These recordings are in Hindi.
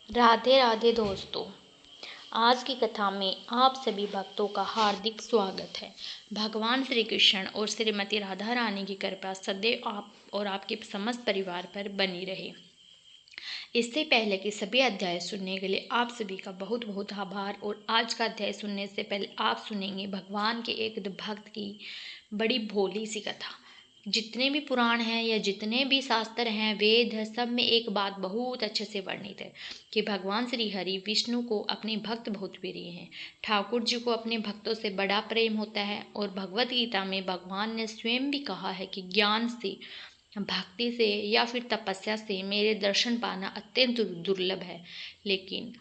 राधे राधे दोस्तों। आज की कथा में आप सभी भक्तों का हार्दिक स्वागत है। भगवान श्री कृष्ण और श्रीमती राधा रानी की कृपा सदैव आप और आपके समस्त परिवार पर बनी रहे। इससे पहले कि सभी अध्याय सुनने के लिए आप सभी का बहुत बहुत आभार। और आज का अध्याय सुनने से पहले आप सुनेंगे भगवान के एक भक्त की बड़ी भोली सी कथा। जितने भी पुराण हैं या जितने भी शास्त्र हैं, वेद है, सब में एक बात बहुत अच्छे से वर्णित है कि भगवान श्री हरि विष्णु को अपने भक्त बहुत प्रिय हैं। ठाकुर जी को अपने भक्तों से बड़ा प्रेम होता है। और भगवत गीता में भगवान ने स्वयं भी कहा है कि ज्ञान से, भक्ति से या फिर तपस्या से मेरे दर्शन पाना अत्यंत दुर्लभ है, लेकिन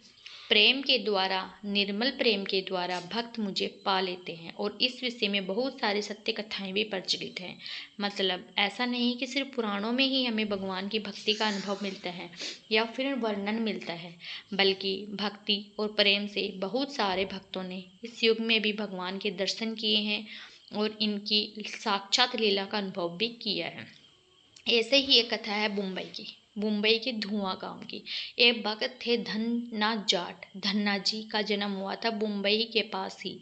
प्रेम के द्वारा, निर्मल प्रेम के द्वारा भक्त मुझे पा लेते हैं। और इस विषय में बहुत सारी सत्य कथाएं भी प्रचलित हैं। मतलब ऐसा नहीं कि सिर्फ पुराणों में ही हमें भगवान की भक्ति का अनुभव मिलता है या फिर वर्णन मिलता है, बल्कि भक्ति और प्रेम से बहुत सारे भक्तों ने इस युग में भी भगवान के दर्शन किए हैं और इनकी साक्षात लीला का अनुभव भी किया है। ऐसे ही एक कथा है मुंबई के धुआं गांव की। एक भक्त थे धन्ना जाट। धन्ना जी का जन्म हुआ था मुंबई के पास ही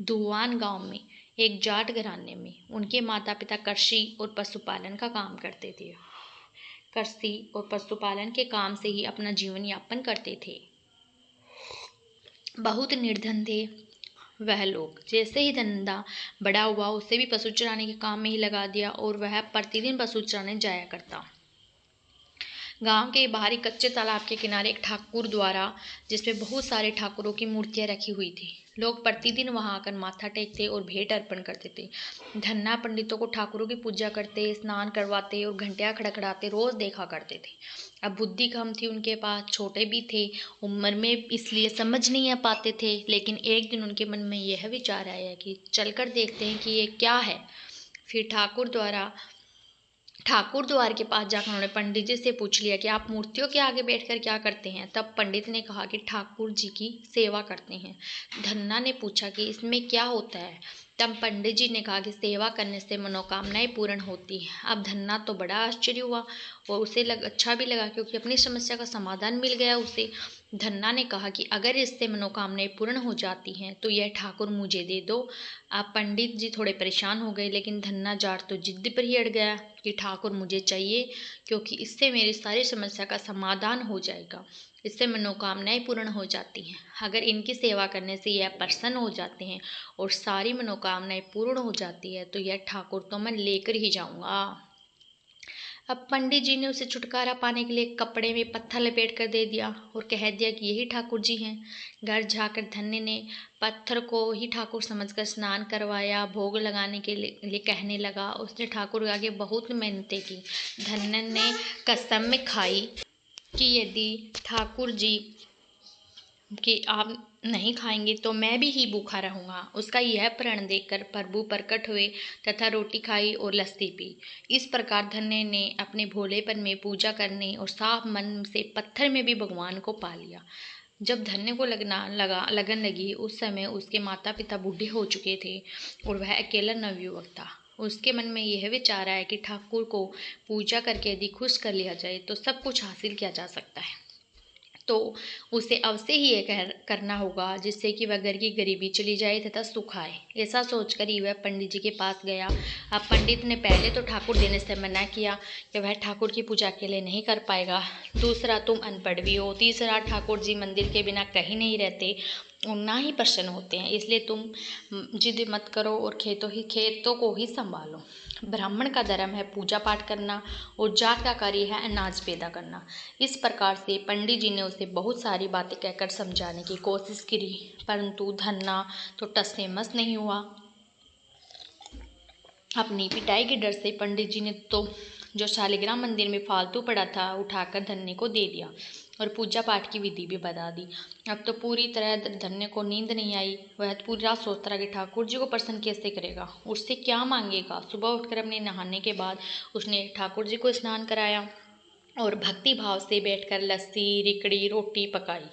धुआन गांव में, एक जाट घराने में। उनके माता पिता कृषि और पशुपालन का काम करते थे। कृषि और पशुपालन के काम से ही अपना जीवन यापन करते थे। बहुत निर्धन थे वह लोग। जैसे ही धंधा बड़ा हुआ, उसे भी पशु चराने के काम में ही लगा दिया और वह प्रतिदिन पशु चराने जाया करता। गांव के बाहरी कच्चे तालाब के किनारे एक ठाकुर द्वारा, जिसमें बहुत सारे ठाकुरों की मूर्तियां रखी हुई थी। लोग प्रतिदिन वहां आकर माथा टेकते और भेंट अर्पण करते थे। धन्ना पंडितों को ठाकुरों की पूजा करते, स्नान करवाते और घंटियां खड़खड़ाते रोज देखा करते थे। अब बुद्धि कम थी उनके पास, छोटे भी थे उम्र में, इसलिए समझ नहीं आ पाते थे। लेकिन एक दिन उनके मन में यह विचार आया कि चलकर देखते हैं कि ये क्या है। फिर ठाकुर द्वार के पास जाकर उन्होंने पंडित जी से पूछ लिया कि आप मूर्तियों के आगे बैठकर क्या करते हैं। तब पंडित ने कहा कि ठाकुर जी की सेवा करते हैं। धन्ना ने पूछा कि इसमें क्या होता है। तब पंडित जी ने कहा कि सेवा करने से मनोकामनाएं पूर्ण होती हैं। अब धन्ना तो बड़ा आश्चर्य हुआ और उसे अच्छा भी लगा, क्योंकि अपनी समस्या का समाधान मिल गया उसे। धन्ना ने कहा कि अगर इससे मनोकामनाएं पूर्ण हो जाती हैं तो यह ठाकुर मुझे दे दो। अब पंडित जी थोड़े परेशान हो गए, लेकिन धन्ना जाट तो जिद पर ही अड़ गया कि ठाकुर मुझे चाहिए, क्योंकि इससे मेरी सारी समस्या का समाधान हो जाएगा, इससे मनोकामनाएं पूर्ण हो जाती हैं। अगर इनकी सेवा करने से यह प्रसन्न हो जाते हैं और सारी मनोकामनाएं पूर्ण हो जाती है तो यह ठाकुर तो मैं लेकर ही जाऊंगा। अब पंडित जी ने उसे छुटकारा पाने के लिए कपड़े में पत्थर लपेट कर दे दिया और कह दिया कि यही ठाकुर जी हैं। घर जाकर धन्य ने पत्थर को ही ठाकुर समझकर स्नान करवाया, भोग लगाने के लिए कहने लगा। उसने ठाकुर के आगे बहुत मेहनतें की। धन्य ने कसम में खाई कि यदि ठाकुर जी कि आप नहीं खाएंगे तो मैं भी ही भूखा रहूँगा। उसका यह प्रण देखकर प्रभु प्रकट हुए तथा रोटी खाई और लस्सी पी। इस प्रकार धन्य ने अपने भोलेपन में पूजा करने और साफ मन से पत्थर में भी भगवान को पा लिया। जब धन्य को लगन लगी, उस समय उसके माता पिता बूढ़े हो चुके थे और वह अकेला नवयुवक था। उसके मन में यह विचार आया कि ठाकुर को पूजा करके यदि खुश कर लिया जाए तो सब कुछ हासिल किया जा सकता है। तो उसे अवश्य ही ये करना होगा जिससे कि वह घर की गरीबी चली जाए तथा सुख आए। ऐसा सोचकर ही वह पंडित जी के पास गया। अब पंडित ने पहले तो ठाकुर देने से मना किया कि वह ठाकुर की पूजा के लिए नहीं कर पाएगा। दूसरा, तुम अनपढ़ भी हो। तीसरा, ठाकुर जी मंदिर के बिना कहीं नहीं रहते और ना ही प्रसन्न होते हैं, इसलिए तुम जिद मत करो और खेतों को ही संभालो। ब्राह्मण का धर्म है पूजा पाठ करना और जाट का कार्य है अनाज पैदा करना। इस प्रकार से पंडित जी ने उसे बहुत सारी बातें कहकर समझाने की कोशिश की, परंतु धन्ना तो टस से मस नहीं हुआ। अपनी पिटाई के डर से पंडित जी ने तो जो शालिग्राम मंदिर में फालतू पड़ा था उठाकर धन्य को दे दिया और पूजा पाठ की विधि भी बता दी। अब तो पूरी तरह धन्य को नींद नहीं आई। वह पूरी रात सोचता रहा कि ठाकुर जी को प्रसन्न कैसे करेगा, उससे क्या मांगेगा। सुबह उठकर अपने नहाने के बाद उसने ठाकुर जी को स्नान कराया और भक्ति भाव से बैठकर लस्सी, रिकड़ी, रोटी पकाई।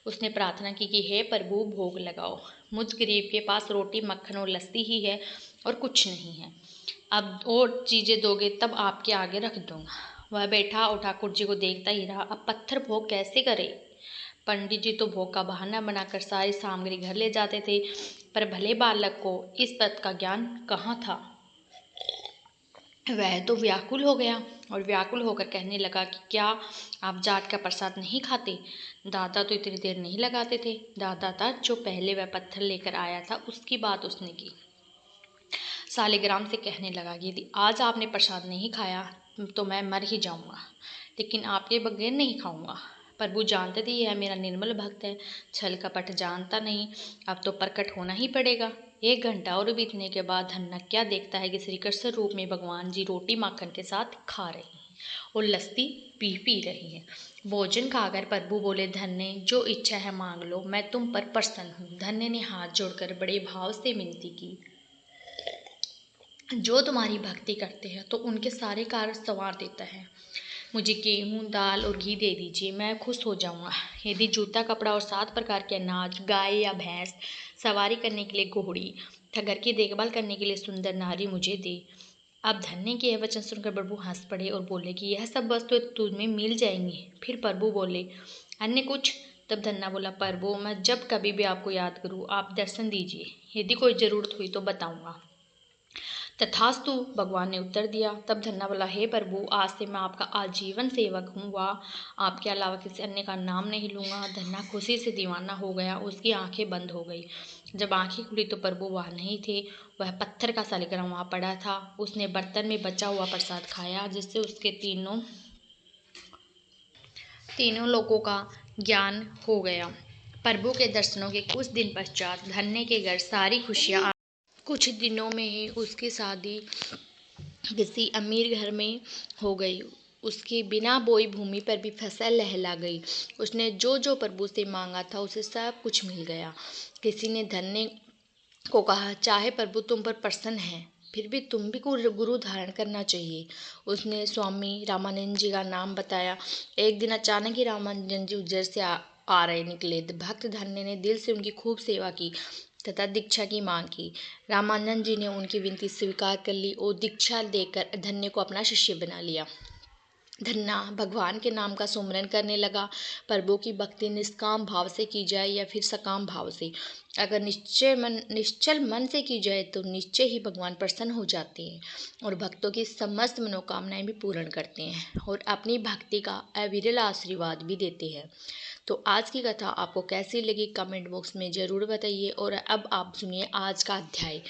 उसने प्रार्थना की कि हे प्रभु, भोग लगाओ। मुझ गरीब के पास रोटी, मक्खन और लस्सी ही है और कुछ नहीं है। अब और चीज़ें दोगे तब आपके आगे रख दूंगा। वह बैठा और ठाकुर जी को देखता ही रहा। अब पत्थर भोग कैसे करे। पंडित जी तो भोग का बहाना बनाकर सारी सामग्री घर ले जाते थे, पर भले बालक को इस बात का ज्ञान कहाँ था। वह तो व्याकुल हो गया और व्याकुल होकर कहने लगा कि क्या आप जाट का प्रसाद नहीं खाते? दादा तो इतनी देर नहीं लगाते थे। दादा था जो पहले वह पत्थर लेकर आया था, उसकी बात उसने की। सालिग्राम से कहने लगा कि यदि आज आपने प्रसाद नहीं खाया तो मैं मर ही जाऊंगा, लेकिन आपके बगैर नहीं खाऊंगा। प्रभु जानते थे यह मेरा निर्मल भक्त है, छल कपट जानता नहीं, अब तो प्रकट होना ही पड़ेगा। 1 घंटा और बीतने के बाद धन्ना क्या देखता है कि श्री कृष्ण रूप में भगवान जी रोटी माखन के साथ खा रहे हैं और लस्सी पी रही हैं। भोजन खाकर प्रभु बोले, धन्य जो इच्छा है मांग लो, मैं तुम पर प्रसन्न हूँ। धन्य ने हाथ जोड़कर बड़े भाव से विनती की, जो तुम्हारी भक्ति करते हैं तो उनके सारे कार्य संवार देता है। मुझे गेहूँ दाल और घी दे दीजिए, मैं खुश हो जाऊँगा। यदि जूता कपड़ा और 7 प्रकार के अनाज, गाय या भैंस, सवारी करने के लिए घोड़ी तथा घर की देखभाल करने के लिए सुंदर नारी मुझे दे। अब धन्य के यह वचन सुनकर प्रभु हंस पड़े और बोले कि यह सब वस्तुएं तुम्हें मिल जाएंगी। फिर प्रभु बोले, अन्य कुछ? तब धन्ना बोला, प्रभु मैं जब कभी भी आपको याद करूँ आप दर्शन दीजिए, यदि कोई ज़रूरत हुई तो बताऊँगा। तथास्तु, भगवान ने उत्तर दिया। तब धन्ना बोला, हे प्रभु आज से मैं आपका आजीवन सेवक हूँ, वाह आपके अलावा किसी अन्य का नाम नहीं लूँगा। धन्ना खुशी से दीवाना हो गया, उसकी आंखें बंद हो गई। जब आंखें खुली तो प्रभु वहाँ नहीं थे, वह पत्थर का सालिग्राम वहाँ पड़ा था। उसने बर्तन में बचा हुआ प्रसाद खाया, जिससे उसके तीनों लोगों का ज्ञान हो गया। प्रभु के दर्शनों के कुछ दिन पश्चात धन्य के घर सारी खुशियाँ। कुछ दिनों में ही उसकी शादी किसी अमीर घर में हो गई। उसकी बिना बोई भूमि पर भी फसल लहला गई। उसने जो जो प्रभु से मांगा था उसे सब कुछ मिल गया। किसी ने धन्य को कहा, चाहे प्रभु तुम पर प्रसन्न है, फिर भी तुम भी गुरु धारण करना चाहिए। उसने स्वामी रामानंद जी का नाम बताया। एक दिन अचानक ही रामानंद जी उज्जैन से आ रहे निकले। भक्त धन्य ने दिल से उनकी खूब सेवा की तथा दीक्षा की मांग की। रामानंद जी ने उनकी विनती स्वीकार कर ली और दीक्षा देकर धन्य को अपना शिष्य बना लिया। धन्ना भगवान के नाम का सुमरन करने लगा। प्रभु की भक्ति निष्काम भाव से की जाए या फिर सकाम भाव से, अगर निश्चल मन से की जाए तो निश्चय ही भगवान प्रसन्न हो जाते हैं और भक्तों की समस्त मनोकामनाएं भी पूर्ण करते हैं और अपनी भक्ति का अविरल आशीर्वाद भी देते हैं। तो आज की कथा आपको कैसी लगी कमेंट बॉक्स में ज़रूर बताइए। और अब आप सुनिए आज का अध्याय।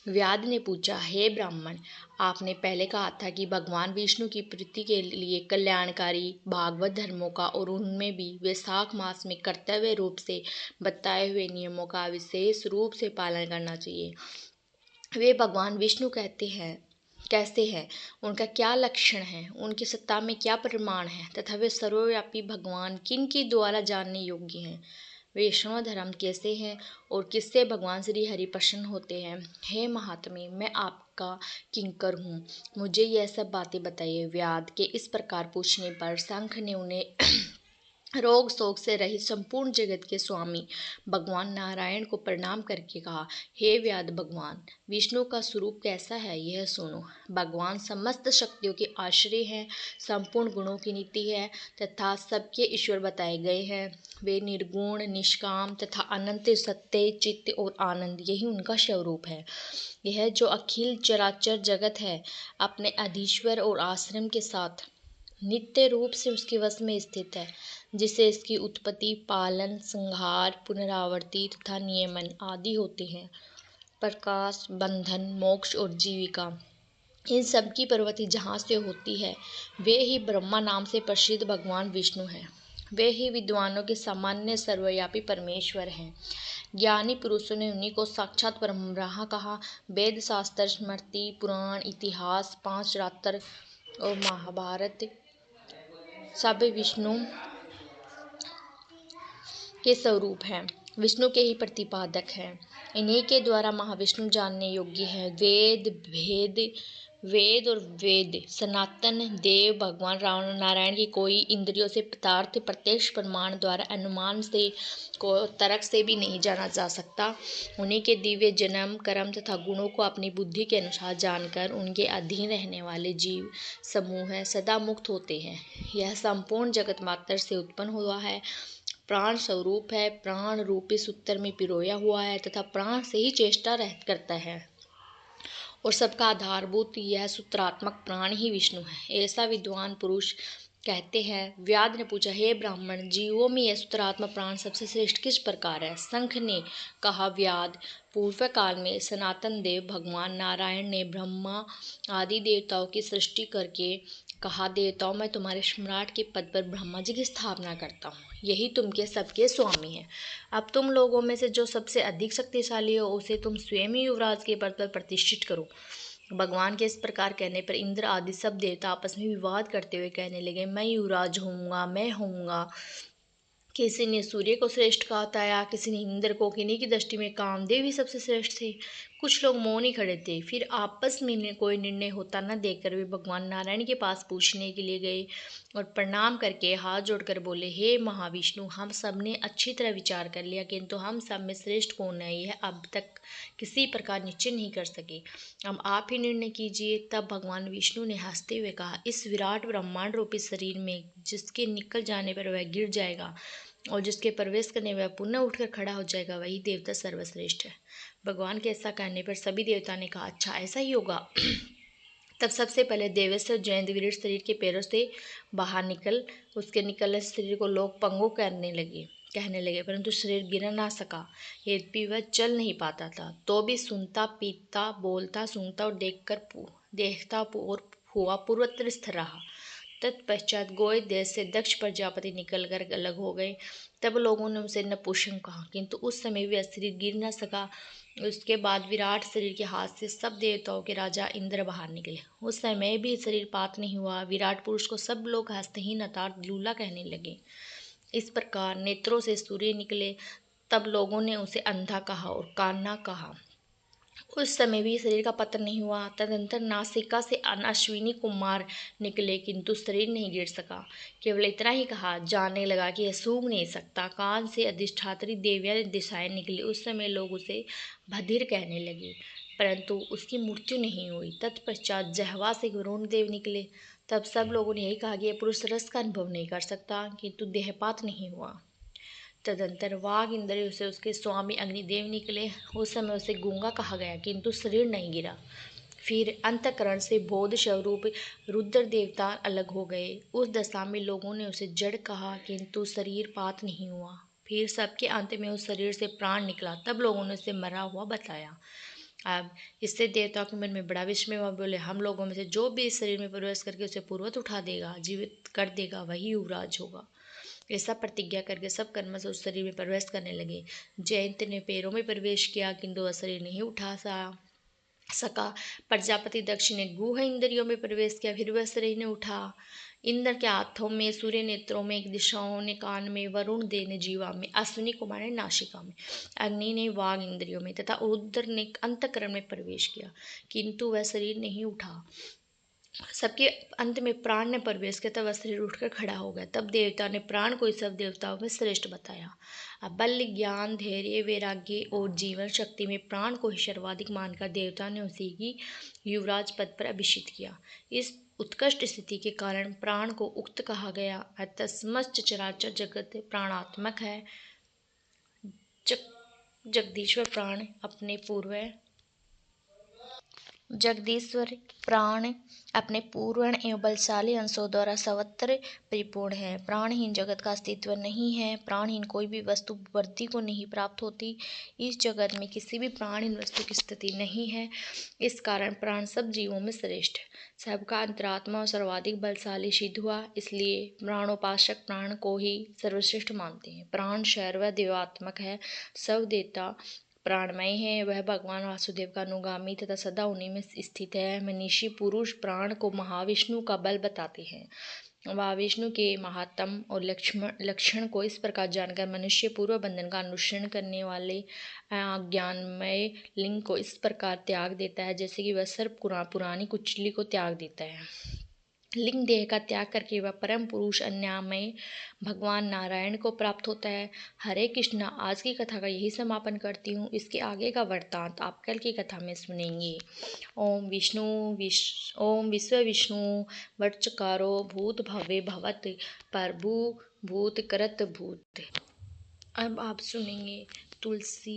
व्याध ने पूछा, हे ब्राह्मण, आपने पहले कहा था कि भगवान विष्णु की प्रीति के लिए कल्याणकारी भागवत धर्मों का और उनमें भी वैशाख मास में कर्तव्य रूप से बताए हुए नियमों का विशेष रूप से पालन करना चाहिए। वे भगवान विष्णु कैसे हैं, उनका क्या लक्षण है, उनकी सत्ता में क्या प्रमाण है तथा वे सर्वव्यापी भगवान किन के द्वारा जानने योग्य हैं। वैष्णव धर्म कैसे हैं और किससे भगवान श्री हरि प्रसन्न होते हैं। हे महात्मे, मैं आपका किंकर हूँ, मुझे यह सब बातें बताइए। व्याध के इस प्रकार पूछने पर शंख ने उन्हें रोग शोक से रहित संपूर्ण जगत के स्वामी भगवान नारायण को प्रणाम करके कहा, हे व्याध, भगवान विष्णु का स्वरूप कैसा है यह सुनो। भगवान समस्त शक्तियों के आश्रय हैं, संपूर्ण गुणों की नीति है तथा सबके ईश्वर बताए गए हैं। वे निर्गुण, निष्काम तथा अनंत सत्य, चित्त और आनंद, यही उनका स्वरूप है। यह जो अखिल चराचर जगत है अपने अधीश्वर और आश्रम के साथ नित्य रूप से उसके वश में स्थित है, जिसे इसकी उत्पत्ति, पालन, संहार, पुनरावृत्ति तथा नियमन आदि होते हैं। प्रकाश, बंधन, मोक्ष और जीविका, इन सब की प्रवृत्ति जहाँ से होती है वे ही ब्रह्मा नाम से प्रसिद्ध भगवान विष्णु हैं। वे ही विद्वानों के सामान्य सर्वव्यापी परमेश्वर हैं। ज्ञानी पुरुषों ने उन्हीं को साक्षात ब्रह्मा कहा। वेद, शास्त्र, स्मृति, पुराण, इतिहास, 5 रात्र और महाभारत सब विष्णु के स्वरूप हैं, विष्णु के ही प्रतिपादक हैं। इन्हीं के द्वारा महाविष्णु जानने योग्य है। वेद और वेद सनातन देव भगवान राम नारायण की कोई इंद्रियों से पदार्थ प्रत्यक्ष प्रमाण द्वारा अनुमान से को तर्क से भी नहीं जाना जा सकता। उन्हीं के दिव्य जन्म, कर्म तथा गुणों को अपनी बुद्धि के अनुसार जानकर उनके अधीन रहने वाले जीव समूह सदा मुक्त होते हैं। यह संपूर्ण जगत मात्र से उत्पन्न हुआ है। प्राण स्वरूप है, प्राण रूपी सूत्र में पिरोया हुआ है तथा प्राण से ही चेष्टा करता है और सबका आधारभूत यह सूत्रात्मक प्राण ही विष्णु है, ऐसा विद्वान पुरुष कहते हैं। व्याध ने पूछा, हे ब्राह्मण, जीवों में यह सूत्रात्मक प्राण सबसे श्रेष्ठ किस प्रकार है? शंख ने कहा, व्याध, पूर्व काल में सनातन देव भगवान नारायण ने ब्रह्मा आदि देवताओं की सृष्टि करके कहा, देवताओं, मैं तुम्हारे सम्राट के पद पर ब्रह्मा जी की स्थापना करता हूँ, यही तुमके सबके स्वामी हैं। अब तुम लोगों में से जो सबसे अधिक शक्तिशाली हो उसे तुम स्वयं ही युवराज के पद पर प्रतिष्ठित करो। भगवान के इस प्रकार कहने पर इंद्र आदि सब देवता आपस में विवाद करते हुए कहने लगे, मैं युवराज होऊंगा, मैं होऊंगा। किसी ने सूर्य को श्रेष्ठ कहता, किसी ने इंद्र को, किन्हीं की दृष्टि में कामदेव ही सबसे श्रेष्ठ थे। कुछ लोग मौन ही खड़े थे। फिर आपस में कोई निर्णय होता न देखकर वे भगवान नारायण के पास पूछने के लिए गए और प्रणाम करके हाथ जोड़कर बोले, हे महाविष्णु, हम सब ने अच्छी तरह विचार कर लिया, किंतु हम सब में श्रेष्ठ कौन है यह अब तक किसी प्रकार निश्चय नहीं कर सके। अब आप ही निर्णय कीजिए। तब भगवान विष्णु ने हंसते हुए कहा, इस विराट ब्रह्मांड रूपी शरीर में जिसके निकल जाने पर वह गिर जाएगा और जिसके प्रवेश करने वह पुनः उठकर खड़ा हो जाएगा, वही देवता सर्वश्रेष्ठ है। भगवान के ऐसा कहने पर सभी देवता ने कहा, अच्छा ऐसा ही होगा। तब सबसे पहले देवेश्वर जयंतवीर शरीर के पैरों से बाहर उसके निकलने से शरीर को लोग पंगु कहने लगे, परंतु शरीर गिर ना सका। यद्यपि वह चल नहीं पाता था, तो भी सुनता, पीता, बोलता, सूंघता और देखता और हुआ पूर्वत्र स्थिर रहा। तत्पश्चात गोय देश से दक्ष प्रजापति निकलकर अलग हो गए। तब लोगों ने उसे नपुंसक कहा, किंतु उस समय भी शरीर गिर न सका। उसके बाद विराट शरीर के हाथ से सब देवताओं के राजा इंद्र बाहर निकले। उस समय भी शरीर पात नहीं हुआ। विराट पुरुष को सब लोग हस्तहीन अर्थात लूला कहने लगे। इस प्रकार नेत्रों से सूर्य निकले। तब लोगों ने उसे अंधा कहा और काना कहा। उस समय भी शरीर का पतन नहीं हुआ। तदंतर नासिका से अश्विनी कुमार निकले, किंतु शरीर नहीं गिर सका। केवल इतना ही कहा जाने लगा कि यह सूंघ नहीं सकता। कान से अधिष्ठात्री देवियां दिशाएं निकली। उस समय लोग उसे बधिर कहने लगे, परंतु उसकी मृत्यु नहीं हुई। तत्पश्चात जहवा से वरुण देव निकले। तब सब लोगों ने यही कहा कि यह पुरुष रस का अनुभव नहीं कर सकता, किंतु देहपात नहीं हुआ। तदंतर वाघ इंद्र से उसके स्वामी अग्निदेव निकले। उस समय उसे गूंगा कहा गया, किंतु शरीर नहीं गिरा। फिर अंतकरण से बोध स्वरूप रुद्र देवता अलग हो गए। उस दशा में लोगों ने उसे जड़ कहा, किंतु शरीर पात नहीं हुआ। फिर सबके अंत में उस शरीर से प्राण निकला। तब लोगों ने उसे मरा हुआ बताया। अब इससे देवताओं के मन में बड़ा विस्मय हुआ। बोले, हम लोगों में से जो भी इस शरीर में प्रवेश करके उसे पूर्वत उठा देगा, जीवित कर देगा, वही युवराज होगा। ऐसा प्रतिज्ञा करके सब कर्म से उस शरीर में प्रवेश करने लगे। जयंत ने पैरों में प्रवेश किया, किंतु वह शरीर नहीं उठा सका। प्रजापति दक्ष ने गुह इंद्रियों में प्रवेश किया, फिर वह शरीर ने उठा। इंद्र के हाथों में, सूर्य नेत्रों में, दिशाओं ने कान में, वरुण देव ने जीवा में, अश्विनी कुमार ने नासिका में, अग्नि ने वाग इंद्रियों में तथा रुद्र ने अंतकरण में प्रवेश किया, किंतु वह शरीर नहीं उठा। सबके अंत में प्राण ने प्रवेश किया। तब वह शरीर उठकर खड़ा हो गया। तब देवता ने प्राण को सब देवताओं में श्रेष्ठ बताया। अब बल, ज्ञान, धैर्य, वैराग्य और जीवन शक्ति में प्राण को ही सर्वाधिक मानकर देवता ने उसी की युवराज पद पर अभिषिक्त किया। इस उत्कृष्ट स्थिति के कारण प्राण को उक्त कहा गया। अतः समस्त चराचर जगत प्राणात्मक है। जगदीश्वर प्राण अपने पूर्ण एवं बलशाली अंशों द्वारा सर्वत्र परिपूर्ण है। प्राणहीन जगत का अस्तित्व नहीं है। प्राणहीन कोई भी वस्तु वृद्धि को नहीं प्राप्त होती। इस जगत में किसी भी प्राणहीन वस्तु की स्थिति नहीं है। इस कारण प्राण सब जीवों में श्रेष्ठ, सबका अंतरात्मा और सर्वाधिक बलशाली सिद्ध हुआ। इसलिए प्राणोपासक प्राण को ही सर्वश्रेष्ठ मानते हैं। प्राण सर्व देवात्मक है। सब देवता प्राणमय है। वह भगवान वासुदेव का अनुगामी तथा सदा उन्हीं में स्थित है। मनीषी पुरुष प्राण को महाविष्णु का बल बताते हैं। महाविष्णु के महात्म और लक्षण को इस प्रकार जानकर मनुष्य पूर्व बंधन का अनुसरण करने वाले अज्ञानमय लिंग को इस प्रकार त्याग देता है, जैसे कि वह सर्प पुरानी कुचली को त्याग देता है। लिंग देह का त्याग करके वह परम पुरुष अन्यामय भगवान नारायण को प्राप्त होता है। हरे कृष्णा। आज की कथा का यही समापन करती हूँ। इसके आगे का वृत्तांत आप कल की कथा में सुनेंगे। ओम विश्व विष्णु वटचकारो भूत भवे भवत प्रभु भूत करत भूत। अब आप सुनेंगे तुलसी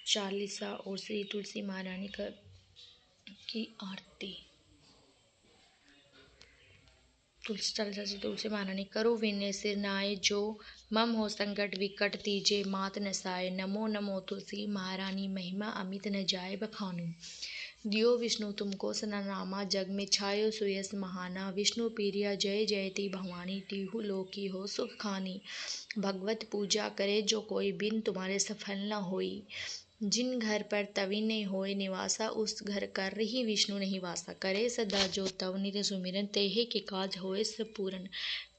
चालीसा और श्री तुलसी महारानी की आरती। तुलसी चालीसा से तुलसी महारानी। करो विनय सिर नाय, जो मम हो संकट विकट तीजे मात नसाए। नमो नमो तुलसी महारानी, महिमा अमित न जाए बखानू। दियो विष्णु तुमको सनानामा, जग में छायो सुयस महाना। विष्णु प्रिया जय जयति भवानी, टीहू लोकी हो सुख खानी। भगवत पूजा करे जो कोई, बिन तुम्हारे सफल न होई। जिन घर पर तवि नहीं होए निवासा, उस घर कर ही विष्णु नहीं वासा। करे सदा जो तव नित सुमिरन, तेहे के काज होए सब पूरन।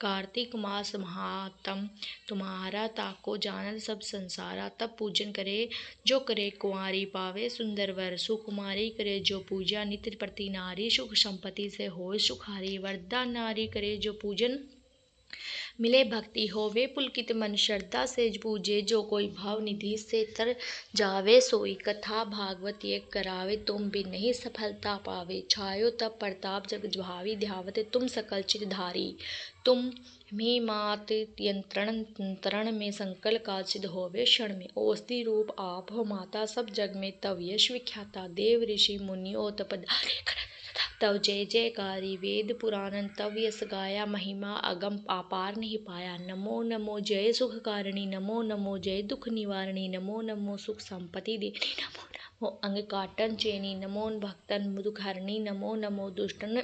कार्तिक मास महात्म तुम्हारा, ताको जानत सब संसारा। तब पूजन करे जो करे कुंवारी, पावे सुंदर वर सुकुमारी। करे जो पूजा नित्य प्रति नारी, सुख संपत्ति से होए सुखारी। वरदान नारी करे जो पूजन, मिले भक्ति होवे पुलकित मन। श्रद्धा से पूजे जो कोई, भाव निधि से तर जावे सोई। कथा भागवत ये करावे, तुम भी नहीं सफलता पावे। छायो तब प्रताप जग भावी, ध्यावत तुम सकल चित धारी। तुम मी मात यंत्रण तंत्रण में, संकल का सिद्ध होवे क्षण में। औषधि रूप आप हो माता, सब जग में तव यश विख्याता। देव ऋषि मुनियो तपधारी, तव जय जयकारी। वेद पुराण तव यस गाया, महिमा अगम अपार नहीं पाया। नमो नमो जय सुखकारिणी, नमो नमो जय दुख निवारणी। नमो नमो सुख संपत्ति देनी, नमो नमो अंग काटन चेनी। नमो भक्तन दुख हरणी, नमो नमो दुष्टन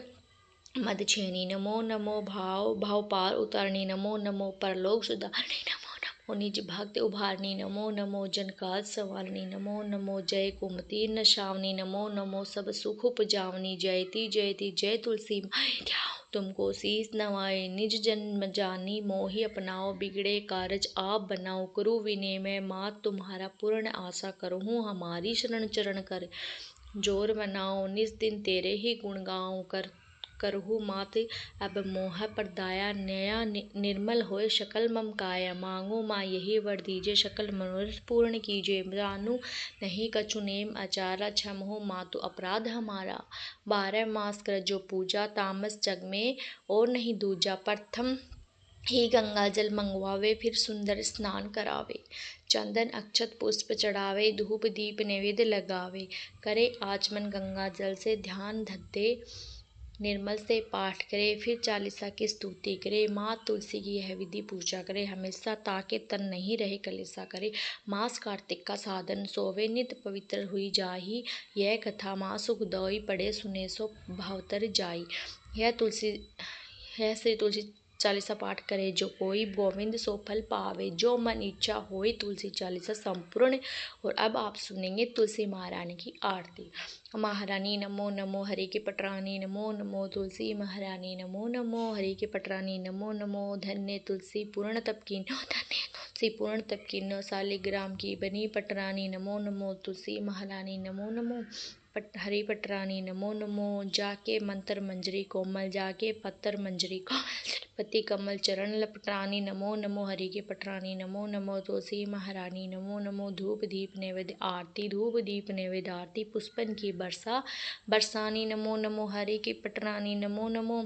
मद छेनी। नमो नमो भाव भाव पार उतारणी, नमो नमो परलोक सुधारणी। नमो नमो निज भक्त उभारणी, नमो नमो जन काज संवारणी। नमो नमो जय कुमति नशावनी, नमो नमो सब सुख उपजावनी। जयति जयति जय तुलसी माई, ध्याओ तुमको शीस नवाए। निज जन्म जानी मोहि अपनाओ, बिगड़े कारज आप बनाओ। करो विनय में मात तुम्हारा, पूर्ण आशा करहूँ हमारी। शरण चरण कर जोर मनाओ, निज दिन तेरे ही गुण गाओ। करहु मात अब मोह परदाया, नया निर्मल होए सकल मम काया। मांगो माँ यही वर दीजे, सकल मनोरथ पूर्ण कीजिए। जानू नहीं कछु नेम आचारा, क्षम हो मातु अपराध हमारा। 12 मास कर जो पूजा, तामस जग में और नहीं दूजा। प्रथम ही गंगा जल मंगवावे, फिर सुंदर स्नान करावे। चंदन अक्षत पुष्प चढ़ावे, धूप दीप नैवेद्य लगावे। करे आचमन गंगा जल से, ध्यान धत्ते निर्मल से पाठ करे। फिर चालीसा की स्तुति करे। माँ तुलसी की यह विधि पूजा करे, हमेशा ताके तन नहीं रहे कलेसा करे। मास कार्तिक का साधन, सोवे नित पवित्र हुई जाही। यह कथा माँ सुख दोई, पढ़े सुने सो भावतर जाई। यह श्री तुलसी चालीसा पाठ करे जो कोई, गोविंद सो फल पावे। जो मन इच्छा होई तुलसी चालीसा संपूर्ण। और अब आप सुनेंगे तुलसी महारानी की आरती। महारानी नमो नमो हरि की पटरानी, नमो नमो तुलसी महारानी। नमो नमो हरि की पटरानी, नमो नमो धन्य तुलसी पूर्ण तप की, धन्य तुलसी पूर्ण तप की। 9 शालिग्राम की बनी पटरानी, नमो नमो तुलसी महारानी। नमो नमो हरि पटरानी, नमो नमो। जाके मंत्र मंजरी कोमल, जाके पत्थर मंजरी कोमल। पति कमल चरण लपटानी, नमो नमो हरि की पटरानी। नमो नमो तुलसी महारानी, नमो नमो। धूप दीप नैवेद्य आरती, धूप दीप नैवेद्य आरती। पुष्पन की वर्षा बरसानी, नमो नमो हरि की पटरानी। नमो नमो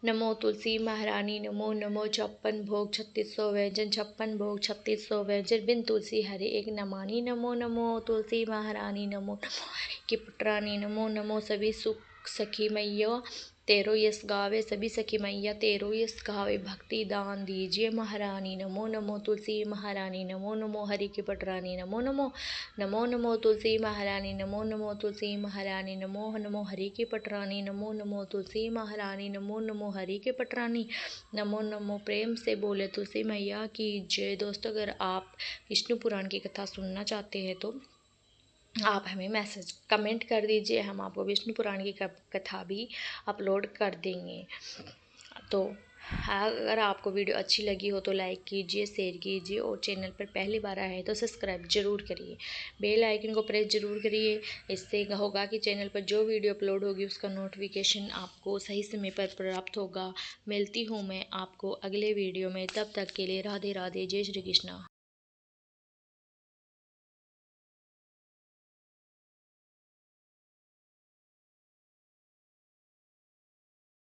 नमो तुलसी महारानी, नमो नमो। 56 भोग 3600 व्यंजन, 56 भोग 3600 व्यंजन। बिन तुलसी हरि एक न मानी। नमो नमो तुलसी महारानी, नमो नमो हरि की पटरानी। नमो नमो सभी सुख सखी मैया तेरो यस गावे, सभी सखी मैया तेरो यस गावे। भक्ति दान दीजिए महारानी, नमो नमो तुलसी महारानी। नमो नमो हरि की पटरानी, नमो नमो। नमो नमो तुलसी महारानी, नमो नमो तुलसी महारानी। नमो नमो हरि की पटरानी, नमो नमो तुलसी महारानी। नमो नमो हरि की पटरानी, नमो नमो। प्रेम से बोले तुलसी मैया की जय। दोस्तों अगर आप विष्णु पुराण की कथा सुनना चाहते हैं तो आप हमें मैसेज कमेंट कर दीजिए, हम आपको विष्णु पुराण की कथा भी अपलोड कर देंगे। तो अगर आपको वीडियो अच्छी लगी हो तो लाइक कीजिए, शेयर कीजिए और चैनल पर पहली बार आए हैं तो सब्सक्राइब जरूर करिए। बेल आइकन को प्रेस जरूर करिए। इससे होगा कि चैनल पर जो वीडियो अपलोड होगी उसका नोटिफिकेशन आपको सही समय पर प्राप्त होगा। मिलती हूँ मैं आपको अगले वीडियो में, तब तक के लिए राधे राधे, जय श्री कृष्णा।